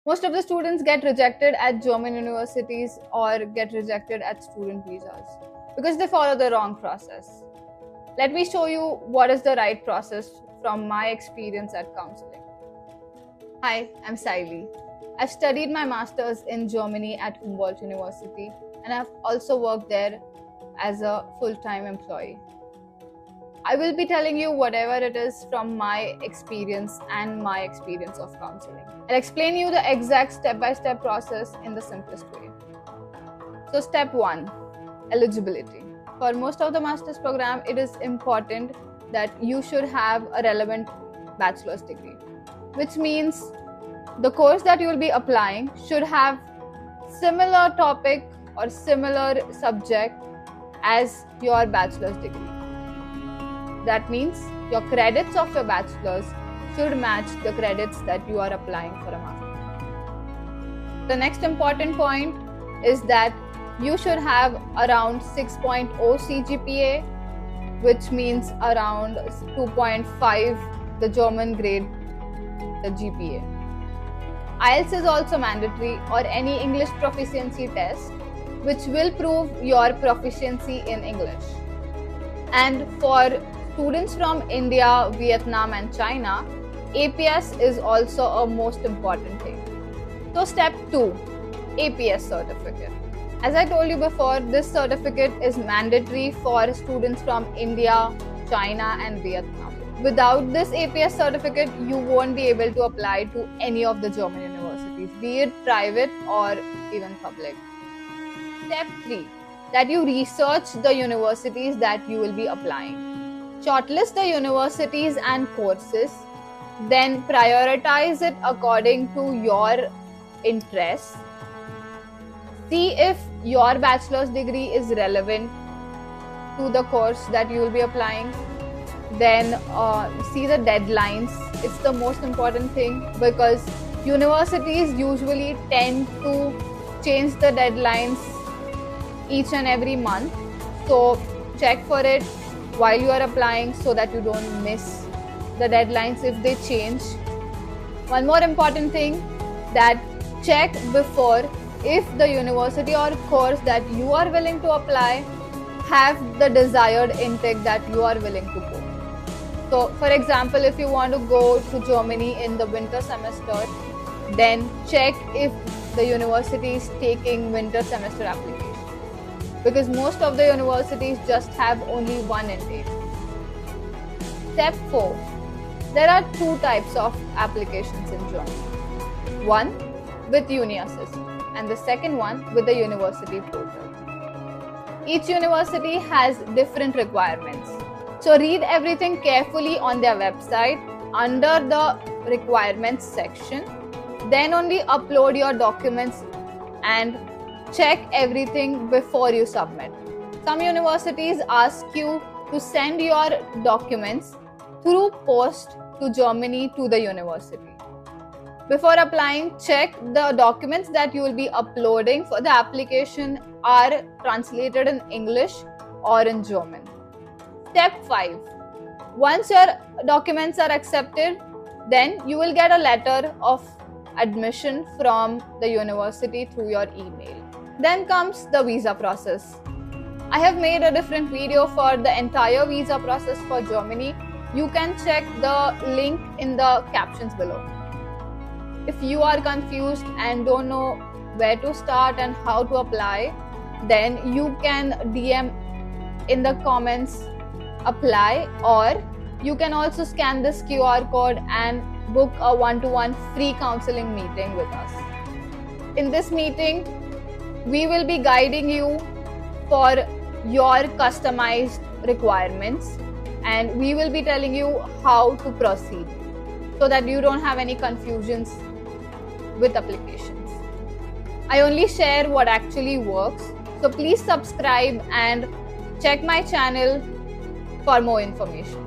Most of the students get rejected at German universities or get rejected at student visas because they follow the wrong process. Let me show you what is the right process from my experience at counseling. Hi, I'm Saili. I've studied my master's in Germany at Humboldt University, and I've also worked there as a full-time employee. I will be telling you whatever it is from my experience and my experience of counseling. I'll explain you the exact step-by-step process in the simplest way. So step 1, eligibility. For most of the master's program, it is important that you should have a relevant bachelor's degree, which means the course that you will be applying should have similar topic or similar subject as your bachelor's degree. That means your credits of your bachelor's should match the credits that you are applying for a master's. The next important point is that you should have around 6.0 CGPA, which means around 2.5 the German grade, the GPA. IELTS is also mandatory, or any English proficiency test, which will prove your proficiency in English. And for students from India, Vietnam and China, APS is also a most important thing. So step 2, APS certificate. As I told you before, this certificate is mandatory for students from India, China and Vietnam. Without this APS certificate, you won't be able to apply to any of the German universities, be it private or even public. Step 3, that you research the universities that you will be applying. Shortlist the universities and courses, then prioritize it according to your interests. See if your bachelor's degree is relevant to the course that you will be applying. Then see the deadlines. It's the most important thing because universities usually tend to change the deadlines each and every month. So check for it while you are applying so that you don't miss the deadlines if they change. One more important thing, that check before if the university or course that you are willing to apply have the desired intake that you are willing to go. So for example, if you want to go to Germany in the winter semester, then check if the university is taking winter semester application, because most of the universities just have only one intake. Step 4. There are 2 types of applications in Germany. One with UniAssist and the second one with the university portal. Each university has different requirements. So read everything carefully on their website under the requirements section. Then only upload your documents and check everything before you submit. Some universities ask you to send your documents through post to Germany to the university. Before applying, check the documents that you will be uploading for the application are translated in English or in German. Step 5. Once your documents are accepted, then you will get a letter of admission from the university through your email. Then comes the visa process. I have made a different video for the entire visa process for Germany. You can check the link in the captions below. If you are confused and don't know where to start and how to apply, then you can DM in the comments apply, or you can also scan this QR code and book a one-to-one free counseling meeting with us. In this meeting, we will be guiding you for your customized requirements, and we will be telling you how to proceed so that you don't have any confusions with applications. I only share what actually works, so please subscribe and check my channel for more information.